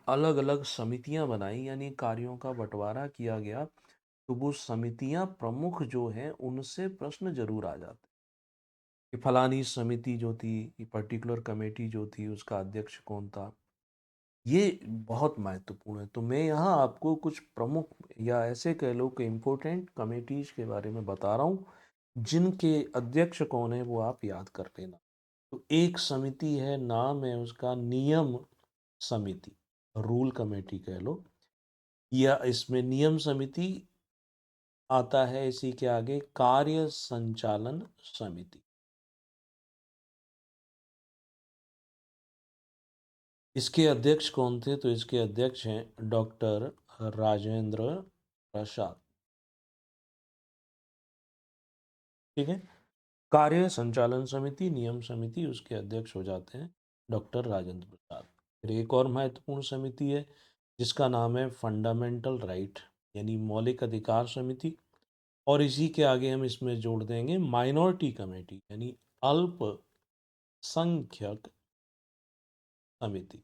अलग अलग समितियां बनाई, यानी कार्यों का बंटवारा किया गया, तो वो समितियां प्रमुख जो हैं उनसे प्रश्न जरूर आ जाते कि फलानी समिति जो थी, ये पर्टिकुलर कमेटी जो थी, उसका अध्यक्ष कौन था। ये बहुत महत्वपूर्ण है। तो मैं यहाँ आपको कुछ प्रमुख या ऐसे कह लो कि इम्पोर्टेंट कमेटीज के बारे में बता रहा हूँ, जिनके अध्यक्ष कौन है वो आप याद कर लेना। तो एक समिति है, नाम है उसका नियम समिति, रूल कमेटी कह लो, या इसमें नियम समिति आता है इसी के आगे कार्य संचालन समिति। इसके अध्यक्ष कौन थे? तो इसके अध्यक्ष हैं डॉक्टर राजेंद्र प्रसाद। ठीक है। कार्य संचालन समिति, नियम समिति, उसके अध्यक्ष हो जाते हैं डॉक्टर राजेंद्र प्रसाद। फिर एक और महत्वपूर्ण समिति है जिसका नाम है फंडामेंटल राइट, यानी मौलिक अधिकार समिति। और इसी के आगे हम इसमें जोड़ देंगे माइनॉरिटी कमेटी, यानी अल्पसंख्यक समिति।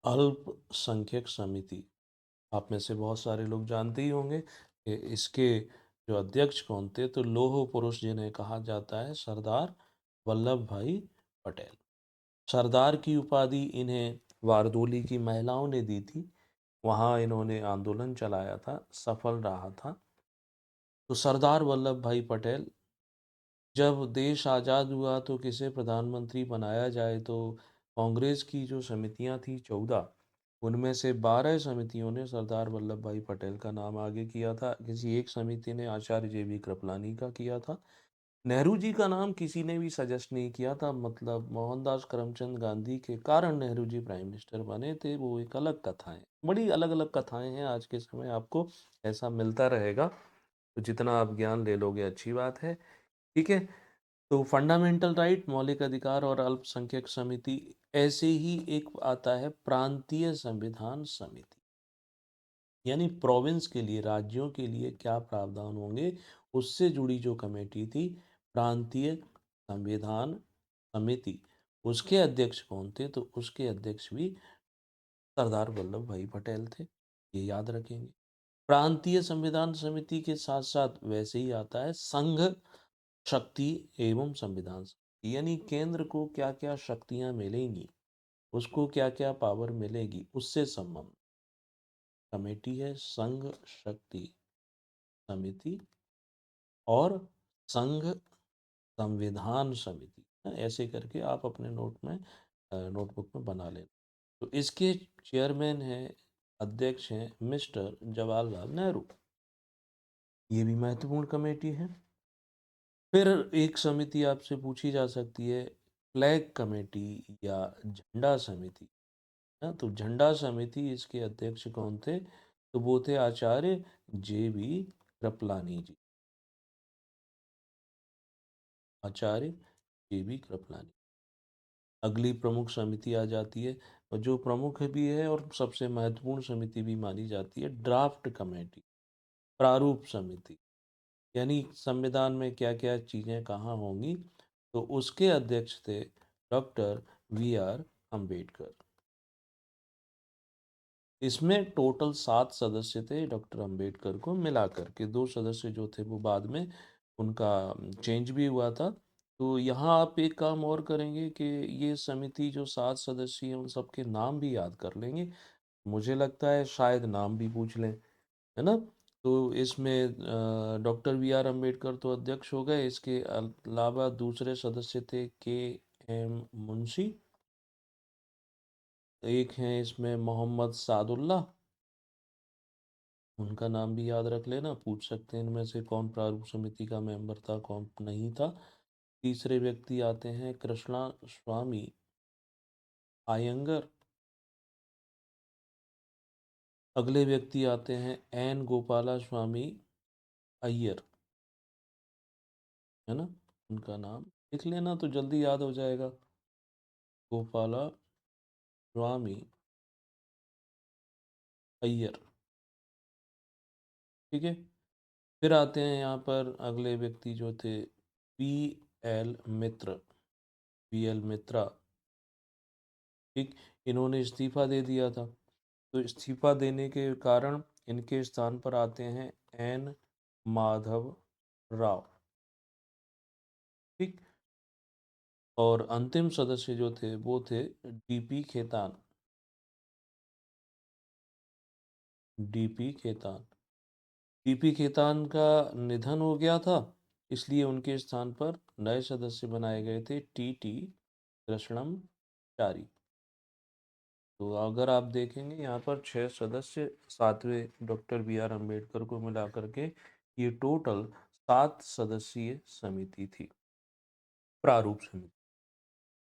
अल्पसंख्यक समिति, आप में से बहुत सारे लोग जानते ही होंगे कि इसके जो अध्यक्ष कौन थे, तो लौह पुरुष जिन्हें कहा जाता है सरदार वल्लभ भाई पटेल। सरदार की उपाधि इन्हें वारदोली की महिलाओं ने दी थी। वहाँ इन्होंने आंदोलन चलाया था, सफल रहा था। तो सरदार वल्लभ भाई पटेल, जब देश आज़ाद हुआ तो किसे प्रधानमंत्री बनाया जाए, तो कांग्रेस की जो समितियां थी 14, उनमें से 12 समितियों ने सरदार वल्लभ भाई पटेल का नाम आगे किया था। किसी एक समिति ने आचार्य JV कृपलानी का किया था। नेहरू जी का नाम किसी ने भी सजेस्ट नहीं किया था, मतलब मोहनदास करमचंद गांधी के कारण नेहरू जी प्राइम मिनिस्टर बने थे, वो एक अलग कथा है। बड़ी अलग अलग कथाएं हैं, आज के समय आपको ऐसा मिलता रहेगा, तो जितना आप ज्ञान ले लोगे अच्छी बात है। ठीक है। तो फंडामेंटल राइट, मौलिक अधिकार और अल्पसंख्यक समिति। ऐसे ही एक आता है प्रांतीय संविधान समिति, यानी प्रोविंस के लिए, राज्यों के लिए क्या प्रावधान होंगे, उससे जुड़ी जो कमेटी थी, प्रांतीय संविधान समिति। उसके अध्यक्ष कौन थे? तो उसके अध्यक्ष भी सरदार वल्लभ भाई पटेल थे। ये याद रखेंगे। प्रांतीय संविधान समिति के साथ साथ वैसे ही आता है संघ शक्ति एवं संविधान समिति, यानी केंद्र को क्या क्या शक्तियां मिलेंगी, उसको क्या क्या पावर मिलेगी, उससे संबंध कमेटी है संघ शक्ति समिति और संघ संविधान समिति। ऐसे करके आप अपने नोटबुक में बना लेना। तो इसके चेयरमैन हैं, अध्यक्ष हैं मिस्टर जवाहरलाल नेहरू। ये भी महत्वपूर्ण कमेटी है। फिर एक समिति आपसे पूछी जा सकती है, फ्लैग कमेटी या झंडा समिति। ना, तो झंडा समिति, इसके अध्यक्ष कौन थे? तो वो थे आचार्य JV कृपलानी जी। आचार्य JV कृपलानी। अगली प्रमुख समिति आ जाती है, और जो प्रमुख भी है और सबसे महत्वपूर्ण समिति भी मानी जाती है, ड्राफ्ट कमेटी, प्रारूप समिति, यानी संविधान में क्या क्या चीज़ें कहाँ होंगी। तो उसके अध्यक्ष थे डॉक्टर VR अंबेडकर। इसमें टोटल 7 सदस्य थे, डॉक्टर अंबेडकर को मिला करके। 2 सदस्य जो थे वो बाद में उनका चेंज भी हुआ था। तो यहाँ आप एक काम और करेंगे कि ये समिति जो 7 सदस्य हैं उन सबके नाम भी याद कर लेंगे। मुझे लगता है शायद नाम भी पूछ लें, है ना। तो इसमें डॉक्टर VR अंबेडकर तो अध्यक्ष हो गए, इसके अलावा दूसरे सदस्य थे KM मुंशी। एक हैं इसमें मोहम्मद सादुल्ला, उनका नाम भी याद रख लेना, पूछ सकते हैं इनमें से कौन प्रारूप समिति का मेंबर था, कौन नहीं था। तीसरे व्यक्ति आते हैं कृष्णा स्वामी अयंगर। अगले व्यक्ति आते हैं N गोपाला स्वामी अय्यर, है ना। उनका नाम लिख लेना तो जल्दी याद हो जाएगा, गोपाला स्वामी अय्यर। ठीक है। फिर आते हैं यहाँ पर अगले व्यक्ति जो थे PL मित्र। वीएल मित्रा, ठीक, इन्होंने इस्तीफा दे दिया था। तो इस्तीफा देने के कारण इनके स्थान पर आते हैं एन माधव राव, ठीक। और अंतिम सदस्य जो थे वो थे DP Khetan, DP Khetan. DP Khetan का निधन हो गया था, इसलिए उनके स्थान पर नए सदस्य बनाए गए थे टी कृष्णमचारी। तो अगर आप देखेंगे यहाँ पर 6 सदस्य, 7वें डॉक्टर बी आर अम्बेडकर को मिला करके ये टोटल 7 सदस्यीय समिति थी, प्रारूप समिति।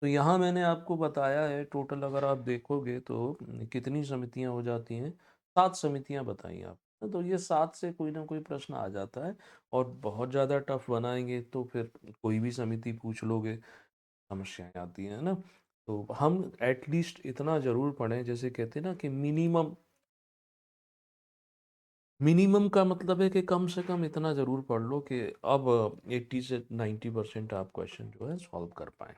तो यहाँ मैंने आपको बताया है टोटल, अगर आप देखोगे तो कितनी समितियां हो जाती हैं, 7 समितियां बताई आप। तो ये 7 से कोई ना कोई प्रश्न आ जाता है, और बहुत ज़्यादा टफ बनाएंगे तो फिर कोई भी समिति पूछ लोगे, समस्याएं आती हैं, है ना। तो हम एटलीस्ट इतना ज़रूर पढ़ें, जैसे कहते हैं ना कि मिनिमम, मिनिमम का मतलब है कि कम से कम इतना ज़रूर पढ़ लो कि अब 80 से 90% आप क्वेश्चन जो है सॉल्व कर पाएँ।